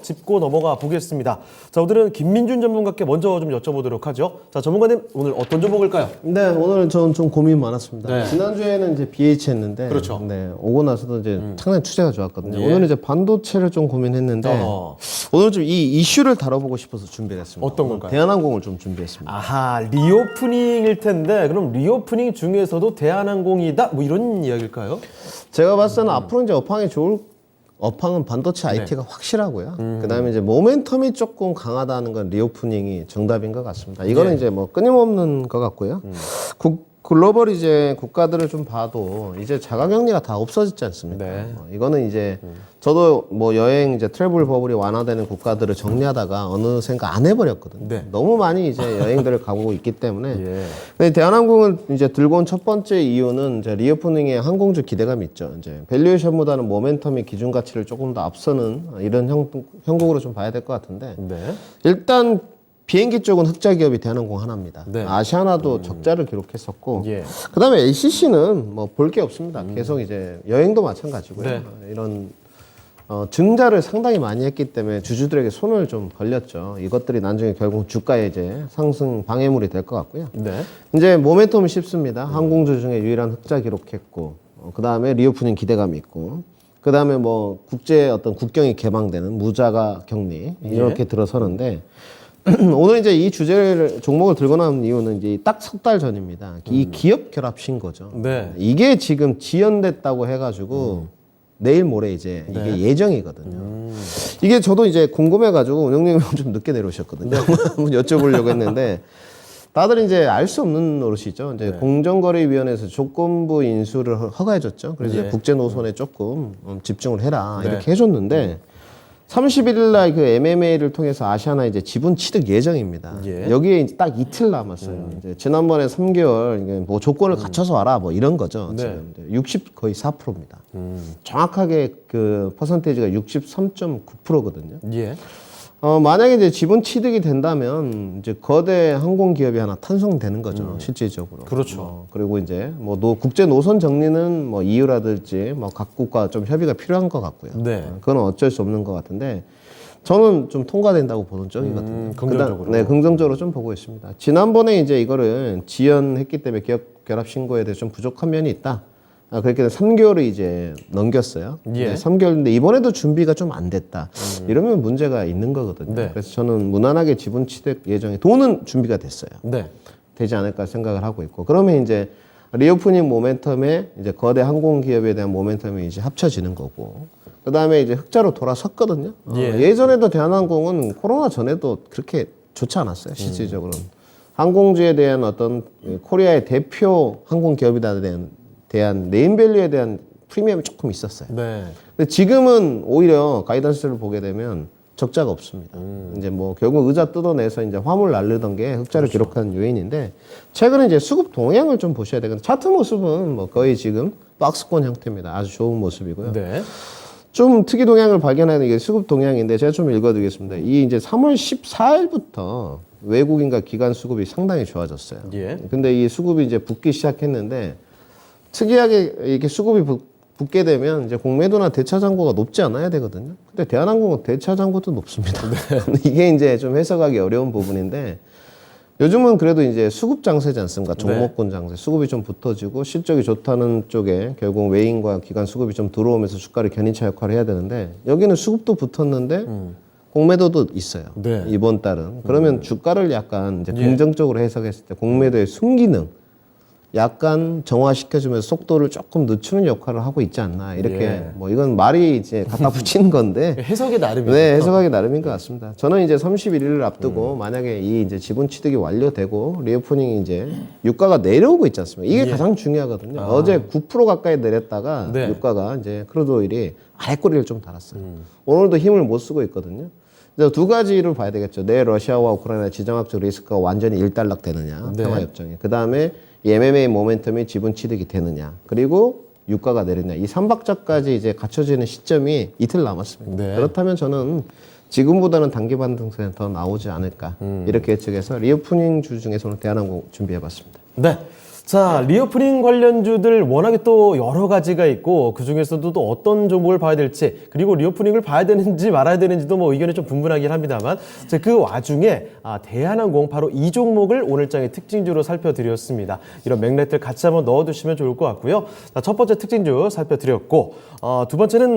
짚고 넘어가 보겠습니다. 자, 오늘은 김민준 전문가께 먼저 좀 여쭤보도록 하죠. 자, 전문가님 오늘 어떤 종목일까요? 네, 오늘 저는 좀 고민 많았습니다. 네. 지난주에는 이제 BH 했는데, 그렇죠. 네, 오고 나서도 이제 상당히 투자가 좋았거든요. 예. 오늘은 이제 반도체를 좀 고민했는데, 오늘 좀 이 이슈를 다뤄보고 싶어서 준비를 했습니다. 어떤 건가요? 대한항공을 좀 준비했습니다. 아하, 리오프닝일 텐데 그럼 리오프닝 중에서도 대한항공이다? 뭐 이런 이야기일까요? 제가 봤을 때는 앞으로 이제 업황은 반도체 IT가 확실하고요. 그다음에 이제 모멘텀이 조금 강하다는 건 리오프닝이 정답인 것 같습니다. 이거는 이제 뭐 끊임없는 것 같고요. 글로벌 이제 국가들을 좀 봐도 이제 자가격리가 다 없어졌지 않습니까? 네. 이거는 이제 저도 뭐 여행 이제 트래블 버블이 완화되는 국가들을 정리하다가 어느샌가 안 해버렸거든요. 네. 너무 많이 이제 여행들을 가고 있기 때문에. 예. 근데 대한항공은 이제 들고 온 첫 번째 이유는 이제 리오프닝에 항공주 기대감이 있죠. 이제 밸류에이션보다는 모멘텀이 기준 가치를 조금 더 앞서는 이런 형국으로 좀 봐야 될 것 같은데. 네. 일단 비행기 쪽은 흑자 기업이 대한항공 하나입니다. 네. 아시아나도 적자를 기록했었고, 예. 그다음에 LCC는 뭐 볼 게 없습니다. 계속 이제 여행도 마찬가지고요. 네. 이런 증자를 상당히 많이 했기 때문에 주주들에게 손을 좀 벌렸죠. 이것들이 나중에 결국 주가에 이제 상승 방해물이 될 것 같고요. 네. 이제 모멘텀이 쉽습니다. 항공주 중에 유일한 흑자 기록했고, 그다음에 리오프닝 기대감이 있고, 그다음에 뭐 국제 어떤 국경이 개방되는 무자가 격리 이렇게 들어서는데. 오늘 이제 이 종목을 들고 나온 이유는 이제 딱 석 달 전입니다. 이 기업 결합 신고죠. 네. 이게 지금 지연됐다고 해가지고 내일 모레 이제 이게 예정이거든요. 이게 저도 이제 궁금해가지고 운영님이 좀 늦게 내려오셨거든요. 한번 여쭤보려고 했는데 다들 이제 알 수 없는 노릇이죠. 이제 공정거래위원회에서 조건부 인수를 허가해줬죠. 그래서 이제 국제 노선에 조금 집중을 해라 이렇게 해줬는데. 31일 날 그 MMA를 통해서 아시아나 이제 지분 취득 예정입니다. 예. 여기에 이제 딱 이틀 남았어요. 이제 지난번에 3개월 이게 뭐 조건을 갖춰서 와라 뭐 이런 거죠. 네. 지금 60 거의 4%입니다. 정확하게 그 퍼센테이지가 63.9%거든요. 예. 만약에 이제 지분 취득이 된다면 이제 거대 항공 기업이 하나 탄생되는 거죠. 실질적으로. 그렇죠. 그리고 이제 뭐 국제 노선 정리는 뭐 EU라든지 뭐 각국과 좀 협의가 필요한 것 같고요. 네. 그건 어쩔 수 없는 것 같은데 저는 좀 통과된다고 보는 쪽이거든요. 긍정적으로. 네, 긍정적으로 좀 보고 있습니다. 지난번에 이제 이거를 지연했기 때문에 기업 결합 신고에 대해서 좀 부족한 면이 있다. 그렇게 3개월을 이제 넘겼어요. 예. 3개월인데 이번에도 준비가 좀 안 됐다. 이러면 문제가 있는 거거든요. 네. 그래서 저는 무난하게 지분 취득 예정에 돈은 준비가 됐어요. 네. 되지 않을까 생각을 하고 있고. 그러면 이제 리오프닝 모멘텀에 이제 거대 항공 기업에 대한 모멘텀이 이제 합쳐지는 거고. 그 다음에 이제 흑자로 돌아섰거든요. 예. 예전에도 대한항공은 코로나 전에도 그렇게 좋지 않았어요. 실질적으로는. 항공주에 대한 어떤 코리아의 대표 항공 기업이다 대한 네임밸류에 대한 프리미엄이 조금 있었어요. 네. 근데 지금은 오히려 가이던스를 보게 되면 적자가 없습니다. 이제 뭐 결국 의자 뜯어내서 이제 화물 날르던 게 흑자를 기록한 요인인데 최근에 이제 수급 동향을 좀 보셔야 되거든요. 차트 모습은 뭐 거의 지금 박스권 형태입니다. 아주 좋은 모습이고요. 네. 좀 특이 동향을 발견하는 게 수급 동향인데 제가 좀 읽어드리겠습니다. 이 이제 3월 14일부터 외국인과 기관 수급이 상당히 좋아졌어요. 예. 근데 이 수급이 이제 붙기 시작했는데 특이하게 이렇게 수급이 붙게 되면 이제 공매도나 대차 잔고가 높지 않아야 되거든요. 근데 대한항공은 대차 잔고도 높습니다. 이게 이제 좀 해석하기 어려운 부분인데 요즘은 그래도 이제 수급 장세지 않습니까? 종목군 장세. 수급이 좀 붙어지고 실적이 좋다는 쪽에 결국 외인과 기관 수급이 좀 들어오면서 주가를 견인차 역할을 해야 되는데 여기는 수급도 붙었는데 공매도도 있어요. 네. 이번 달은. 그러면 주가를 약간 이제 긍정적으로 해석했을 때 공매도의 순기능 약간 정화시켜주면서 속도를 조금 늦추는 역할을 하고 있지 않나 이렇게 예. 뭐 이건 말이 이제 갖다 붙이는 건데 해석의 나름이죠. 네 해석하기 나름인 것 같습니다. 저는 이제 31일을 앞두고 만약에 이 이제 지분 취득이 완료되고 리오프닝이 이제 유가가 내려오고 있지 않습니까? 이게 가장 중요하거든요. 어제 9% 가까이 내렸다가 네. 유가가 이제 크루드 오일이 아래꼬리를 좀 달았어요. 오늘도 힘을 못 쓰고 있거든요. 그래서 두 가지를 봐야 되겠죠. 내 러시아와 우크라이나 지정학적 리스크가 완전히 일단락되느냐 평화협정이. 그 다음에 이 MMA 모멘텀이 지분 취득이 되느냐. 그리고 유가가 내리느냐. 이 3박자까지 이제 갖춰지는 시점이 이틀 남았습니다. 네. 그렇다면 저는 지금보다는 단기 반등세는 더 나오지 않을까. 이렇게 예측해서 리오프닝 주 중에서는 대한항공 준비해봤습니다. 네. 자, 리오프닝 관련주들 워낙에 또 여러 가지가 있고 그중에서도 또 어떤 종목을 봐야 될지 그리고 리오프닝을 봐야 되는지 말아야 되는지도 뭐 의견이 좀 분분하긴 합니다만 자, 그 와중에 대한항공 바로 이 종목을 오늘 장의 특징주로 살펴드렸습니다. 이런 맥락들 같이 한번 넣어두시면 좋을 것 같고요. 자, 첫 번째 특징주 살펴드렸고 두 번째는